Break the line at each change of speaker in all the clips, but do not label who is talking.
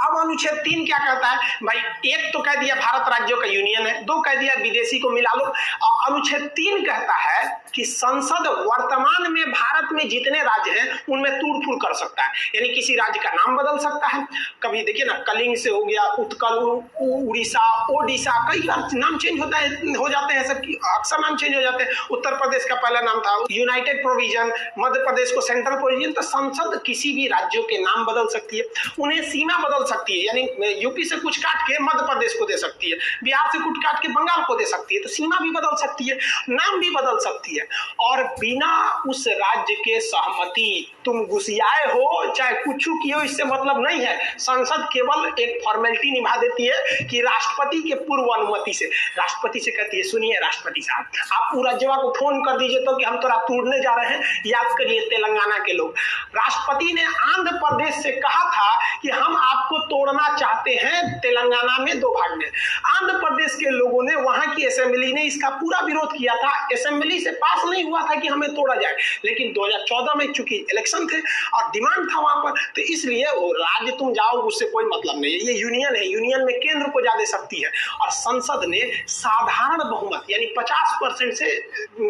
अब अनुच्छेद 3 क्या कहता है भाई, एक तो कह दिया भारत राज्यों का यूनियन है, 2 कह दिया विदेशी को मिला लो, और अनुच्छेद 3 कहता है कि संसद वर्तमान में भारत में जितने राज्य हैं उनमें तोड़-फोड़ कर सकता है, यानी किसी राज्य का नाम बदल सकता है। कभी देखिए ना, कलिंग से हो गया उत्कल, उड़ीसा, ओडिशा, कई बार नाम चेंज होता है, हो जाते हैं, सबकी अक्सर नाम चेंज हो जाते हैं। उत्तर प्रदेश का पहला नाम था यूनाइटेड प्रोविजन, मध्य प्रदेश को सेंट्रल प्रोविजन। तो संसद किसी भी राज्यों के नाम बदल सकती है, उन्हें सीमा बदल सकती है, यानी यूपी से कुछ काट के मध्य प्रदेश को दे सकती है, बिहार से कुछ काट के बंगाल को दे सकती है। तो सीमा भी बदल सकती है, नाम भी बदल सकती है, और बिना उस राज्य के सहमति, तुम घुसियाए हो चाहे कुछ किए हो, इससे मतलब नहीं है। संसद केवल एक फॉर्मेलिटी निभा देती है कि राष्ट्रपति के पूर्व अनुमति से, राष्ट्रपति से कहती है सुनिए राष्ट्रपति साहब, आप पूरा जवाब को फोन कर दीजिए तो कि हम थोड़ा तोड़ने जा रहे हैं। याद करिए तेलंगाना के लोग, राष्ट्रपति ने आंध्र प्रदेश से कहा था कि हम आपको तोड़ना चाहते हैं तेलंगाना में 2 भाग में। आंध्र प्रदेश के लोगों ने, वहां की असेंबली ने इसका पूरा विरोध किया था। असेंबली से पास नहीं हुआ था कि हमें तोड़ा जाए, लेकिन 2014 में चूंकि इलेक्शन थे और डिमांड था वहां पर, तो इसलिए वो राज्य तुम जाओ उससे कोई मतलब नहीं है, ये यूनियन है, यूनियन में केंद्र को ज्यादा शक्ति है। और संसद ने साधारण बहुमत यानी 50% से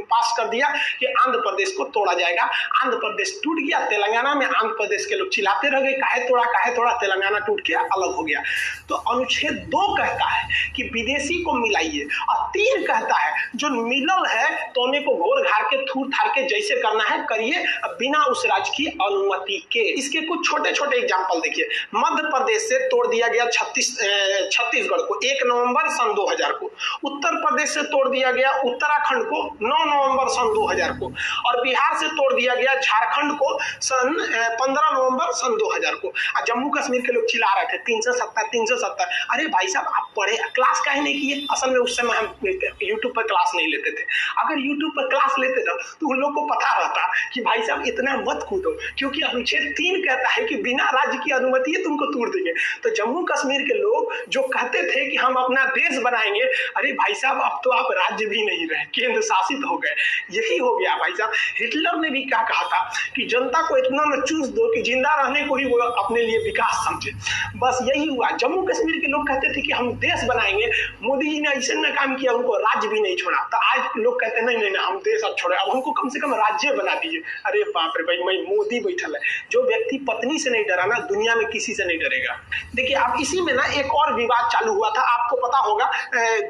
पास कर दिया कि आंध्र प्रदेश को तोड़ा जाएगा। आंध्र प्रदेश टूट गया, तेलंगाना में आंध्र प्रदेश के लोग चिल्लाते रह गए, काहे तोड़ा, तेलंगाना टूट के अलग हो गया। तो अनुच्छेद 2 कहता है कि विदेशी को मिलाइए, और 3 कहता है जो मिलल है तो उन्हें को घोर घार के थूर थार के जैसे करना है करिए, बिना उस राज्य की अनुमति के। इसके कुछ छोटे छोटे एग्जाम्पल देखिए। मध्य प्रदेश से तोड़ दिया गया छत्तीसगढ़ को 1 नवंबर सन 2000 को, उत्तर प्रदेश से तोड़ दिया गया उत्तराखंड को 9 नवंबर सन 2000 को, और बिहार से तोड़ दिया गया झारखंड को सन 15 नवंबर सन 2000 को। और जम्मू कश्मीर के लोग चिल्ला रहे थे 370। अरे भाई साहब, आप पढ़े, क्लास काहे नहीं किए? असल में उस समय हम यूट्यूब पर क्लास नहीं लेते थे। अगर यूट्यूब पर क्लास लेते थे तो उन लोग को पता रहता कि भाई साहब इतना मत कूदो, क्योंकि अनुच्छेद 3 कहता है कि बिना राज्य की अनुमति है तुमको तोड़ देंगे। तो जम्मू कश्मीर के लोग जो कहते थे कि हम अपना देश बनाएंगे, अरे भाई साहब अब तो आप राज्य भी नहीं रहे, केंद्र शासित हो गए। यही हो गया भाई साहब। हिटलर ने भी क्या कहा था कि जनता को इतना न चूस दो कि जिंदा रहने को ही वो अपने लिए विकास समझे। बस यही हुआ। जम्मू कश्मीर के लोग कहते थे कि हम देश बनाएंगे, मोदी जी ने ऐसे न काम किया, उनको राज्य भी नहीं छोड़ा। तो आज लोग कहते हैं नहीं हम देश अब छोड़े, अब हमको कम से कम राज्य बना दीजिए। अरे बाप रे भाई, मैं मोदी बैठल है। जो व्यक्ति पत्नी से नहीं डरा ना, दुनिया में किसी से नहीं डरेगा। देखिए अब इसी में ना एक और विवाद चालू हुआ था, आपको पता होगा,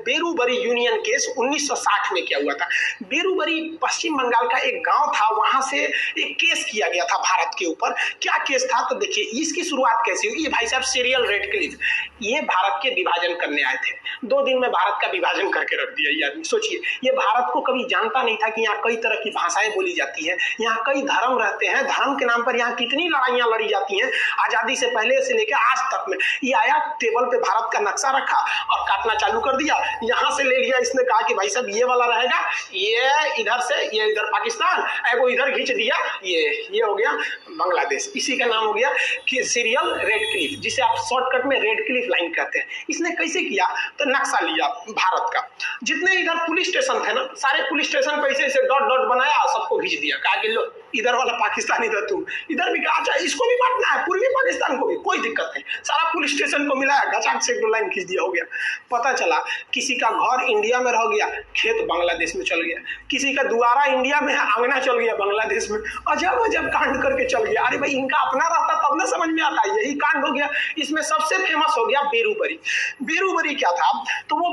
बेरूबरी यूनियन केस 1960 में क्या हुआ था। बेरूबरी पश्चिम बंगाल का एक गांव था, वहां से एक केस किया गया था भारत के ऊपर। क्या केस था तो देखिए इसकी शुरुआत कैसी हुई। ये भाई साहब सीरियल रेडक्लिफ, ये भारत के विभाजन करने आए थे। 2 दिन में भारत का विभाजन करके रख दिया ये आदमी। सोचिए, ये भारत को कभी जानता नहीं था कि यहाँ कई तरह की भाषाएं बोली जाती हैं, यहाँ कई धर्म रहते हैं, धर्म के नाम पर यहाँ कितनी लड़ाइयां लड़ी जाती हैं आजादी से पहले से लेकर आज तक में। ये आया, टेबल पे भारत का नक्शा रखा और काटना चालू कर दिया। यहाँ से ले लिया, इसने कहा कि भाई साहब ये वाला रहेगा, ये इधर से, ये इधर पाकिस्तान, वो इधर खींच दिया, ये हो गया बांग्लादेश। इसी का नाम हो गया कि सीरियल रेडक्लिफ, जिसे आप शॉर्टकट में रेडक्लिफ लाइन कहते हैं। इसने कैसे किया तो नक्शा लिया भारत का, जितने इधर पुलिस स्टेशन थे ना, सारे पुलिस स्टेशन को ऐसे डॉट डॉट बनाया, सबको खींच दिया, कहा कि लो इधर वाला पाकिस्तान, इधर तुम, इधर भी कहा अच्छा इसको भी बांटना है, पूर्वी पाकिस्तान को भी, कोई दिक्कत नहीं। सारा पुलिस स्टेशन को मिलाया, गचाक से 1 लाइन खींच दिया, हो गया। पता चला किसी का घर इंडिया में रह गया, खेत बांग्लादेश में चल गया, किसी का दुआरा इंडिया में है, आंगना चल गया बांग्लादेश में। अजब अजब कांड करके चल गया। अरे भाई इनका अपना रहता तब ना समझ में आता, यही कांड हो गया। इसमें सबसे फेमस हो गया बेरूबरी। बेरूबरी क्या था तो वो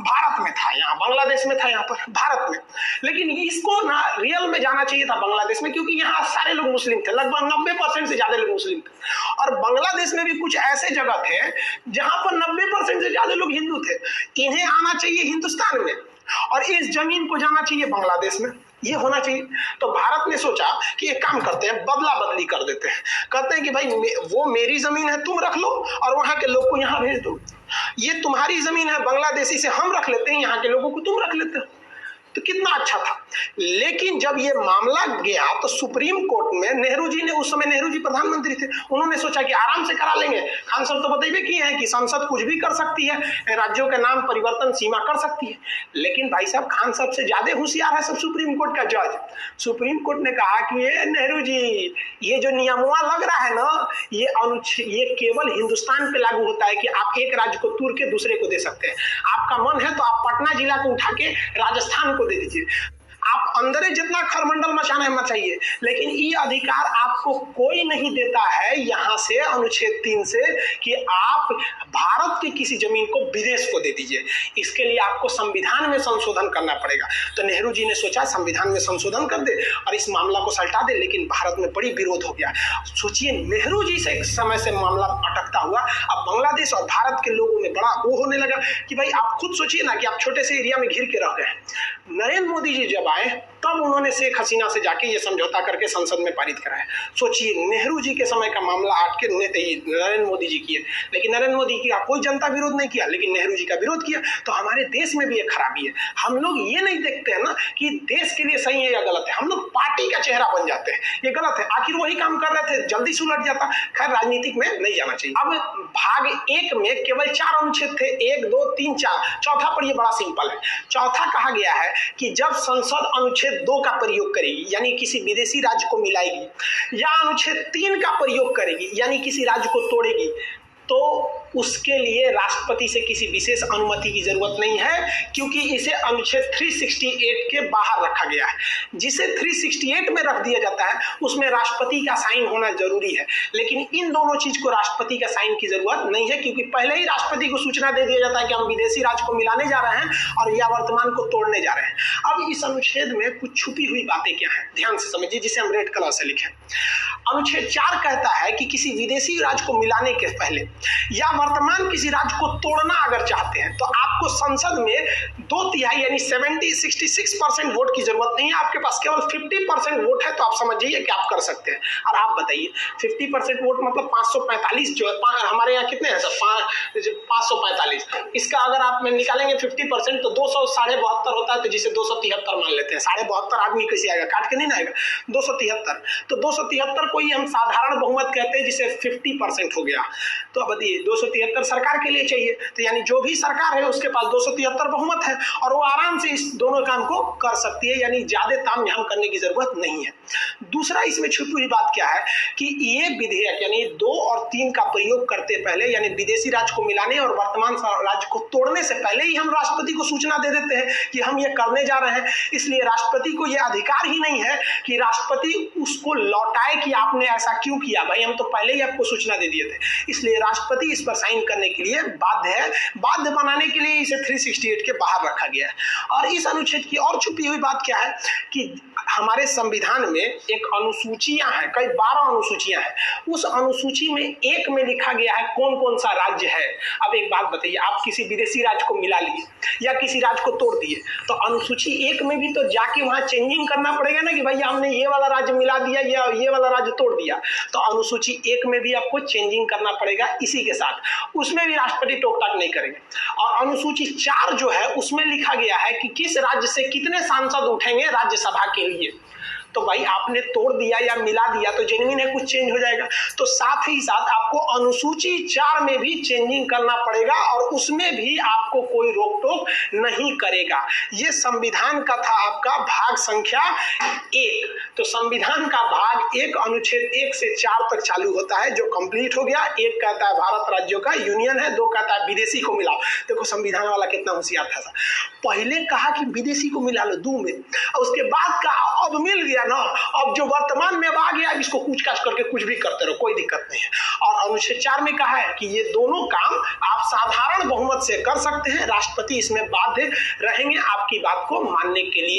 भारत में था, यहाँ बांग्लादेश में था, यहाँ पर भारत में। लेकिन इसको ना रियल में जाना चाहिए था बांग्लादेश में, क्योंकि यहाँ सारे लोग मुस्लिम थे, लगभग 90% से ज्यादा लोग मुस्लिम थे। और बांग्लादेश में भी कुछ ऐसे जगह थे जहां पर 90% से ज्यादा लोग हिंदू थे। इन्हें आना चाहिए हिंदुस्तान में और इस जमीन को जाना चाहिए बांग्लादेश में, ये होना चाहिए। तो भारत ने सोचा कि एक काम करते हैं, बदला बदली कर देते हैं। कहते हैं कि भाई वो मेरी जमीन है, तुम रख लो और वहां के लोग को यहाँ भेज दो। ये तुम्हारी जमीन है बांग्लादेशी से हम रख लेते हैं, यहाँ के लोगों को तुम रख लेते हो। तो कितना अच्छा था। लेकिन जब ये मामला गया तो सुप्रीम कोर्ट में नेहरू जी ने, उस समय नेहरू जी प्रधानमंत्री थे, उन्होंने सोचा कि आराम से करा लेंगे। खान साहब तो बताइए किए हैं कि संसद कुछ भी कर सकती है, राज्यों के नाम परिवर्तन सीमा कर सकती है। लेकिन भाई साहब खान साहब से ज्यादा होशियार है सब सुप्रीम कोर्ट का जज। सुप्रीम कोर्ट ने कहा कि ये नेहरू जी, ये जो नियमवा लग रहा है ना, ये केवल हिंदुस्तान पे लागू होता है कि आप एक राज्य को तोड़ के दूसरे को दे सकते हैं। आपका मन है तो आप पटना जिला को उठा के राजस्थान को दे दीजिए, आप अंदर जितना खरमंडल मचाना है मचाइए, लेकिन ये अधिकार आपको कोई नहीं देता है यहां से अनुच्छेद 3 से कि आप भारत की किसी जमीन को विदेश को दे दीजिए। इसके लिए आपको संविधान में संशोधन करना पड़ेगा। तो नेहरू जी ने सोचा संविधान में संशोधन कर दे और इस मामला को सल्टा दे, लेकिन भारत में बड़ी विरोध हो गया। सोचिए नेहरू जी से एक समय से मामला अटकता हुआ अब बांग्लादेश और भारत के लोगों में बड़ा वो होने लगा कि भाई आप खुद सोचिए ना कि आप छोटे से एरिया में घिर के रह गए। नरेंद्र मोदी जी जब आए तब उन्होंने शेख हसीना से जाके ये समझौता करके संसद में पारित कराया। सोचिए नेहरू जी के समय का मामला आज के नरेंद्र मोदी जी किए, लेकिन नरेंद्र मोदी का कोई जनता विरोध नहीं किया, लेकिन नेहरू जी का विरोध किया। तो हमारे देश में भी एक खराबी है, हम लोग ये नहीं देखते हैं ना कि देश के लिए सही है या गलत है, हम लोग पार्टी का चेहरा बन जाते हैं। ये गलत है, आखिर वही काम कर रहे थे, जल्दी से उलट जाता। खैर राजनीतिक में नहीं जाना चाहिए। अब भाग 1 में केवल 4 अनुच्छेद थे, 1, 2, 3, 4। चौथा पर ये बड़ा सिंपल है। चौथा कहा गया है कि जब संसद अनुच्छेद 2 का प्रयोग करेगी यानी किसी विदेशी राज्य को मिलाएगी, या अनुच्छेद 3 का प्रयोग करेगी यानी किसी राज्य को तोड़ेगी, तो उसके लिए राष्ट्रपति से किसी विशेष अनुमति की जरूरत नहीं है, क्योंकि इसे अनुच्छेद 368 के बाहर रखा गया है। जिसे 368 में रख दिया जाता है उसमें राष्ट्रपति का साइन होना जरूरी है, लेकिन इन दोनों चीज को राष्ट्रपति का साइन की जरूरत नहीं है, क्योंकि पहले ही राष्ट्रपति को सूचना दे दिया जाता है कि हम विदेशी राज्य को मिलाने जा रहे हैं और या वर्तमान को तोड़ने जा रहे हैं। अब इस अनुच्छेद में कुछ छुपी हुई बातें क्या है, ध्यान से समझिए, जिसे हम रेड कलर से लिखे। अनुच्छेद 4 कहता है कि किसी विदेशी राज्य को मिलाने के पहले या वर्तमान किसी राज्य को तोड़ना अगर चाहते हैं तो आपको संसद में 2/3 यानी 66% वोट की जरूरत नहीं है, आपके पास केवल 50% वोट है, तो आप समझिए कि आप कर सकते हैं। और आप बताइए 50% वोट मतलब 545 जो है, हमारे यहाँ कितने हैं सर, 545। इसका अगर आप में निकालेंगे 50% तो 272 होता है, तो जिसे 273 मान लेते हैं। 72 आदमी कैसे आएगा, काट के नहीं ना आएगा, 273। तो 273 को ही हम साधारण बहुमत कहते हैं, जिसे 50% हो गया। तो अब 273 सरकार के लिए चाहिए, तो यानी जो भी सरकार है उसके पास 273 बहुमत है और वो आराम से इस दोनों काम को कर सकती है, यानी ज्यादा तामझाम करने की जरूरत नहीं है। दूसरा इसमें छुपी हुई बात क्या है कि ये विधेयक यानी 2 और 3 का प्रयोग करते पहले, यानी विदेशी राज्य को मिलाने और वर्तमान राज्य को तोड़ने से पहले ही हम राष्ट्रपति को सूचना दे देते हैं कि हम ये करने जा रहे हैं। इसलिए राष्ट्रपति को यह अधिकार ही नहीं है कि राष्ट्रपति उसको लौटाए कि आपने ऐसा क्यों किया, भाई हम तो पहले ही आपको सूचना दे दिए थे। इसलिए राष्ट्रपति इस पर साइन करने के लिए बाध्य है। बाध्य बनाने के लिए इसे 368 के बाहर रखा गया है। और इस अनुच्छेद की और छुपी हुई बात क्या है कि हमारे संविधान में एक अनुसूचियां हैं, कई 12 अनुसूचियां हैं। उस अनुसूची में 1 में लिखा गया है कौन कौन सा राज्य है। अब एक बात बताइए, आप किसी विदेशी राज्य को मिला लिए या किसी राज्य को तोड़ दिए, तो अनुसूची 1 में भी तो जाके वहां चेंजिंग करना पड़ेगा ना कि भाई हमने ये वाला राज्य मिला दिया या ये वाला राज्य तोड़ दिया। तो अनुसूची 1 में भी आपको चेंजिंग करना पड़ेगा इसी के साथ, उसमें भी राष्ट्रपति टोक-टाक नहीं करेंगे। और अनुसूची 4 जो है उसमें लिखा गया है कि किस राज्य से कितने सांसद उठेंगे राज्यसभा के लिए। तो भाई आपने तोड़ दिया या मिला दिया तो जेन्युइन है, कुछ चेंज हो जाएगा। तो साथ ही साथ आपको अनुसूची 4 में भी चेंजिंग करना पड़ेगा और उसमें भी आपको कोई रोक टोक नहीं करेगा। ये संविधान का था आपका भाग संख्या 1। तो संविधान का भाग 1 अनुच्छेद 1 से 4 तक चालू होता है, जो कंप्लीट हो गया। 1 कहता है भारत राज्यों का यूनियन है, 2 कहता है विदेशी को मिलाओ। देखो संविधान वाला कितना होशियार था। पहले कहा कि विदेशी को मिला लो 2 में, और उसके बाद कहा अब मिल गया ना, अब जो वर्तमान में आ गया इसको कूच-काच करके कुछ भी करते रहो, कोई दिक्कत नहीं है। और अनुच्छेद 4 में कहा है कि ये दोनों काम आप साधारण बहुमत से कर सकते हैं, राष्ट्रपति इसमें बाध्य रहेंगे आपकी बात को मानने के लिए।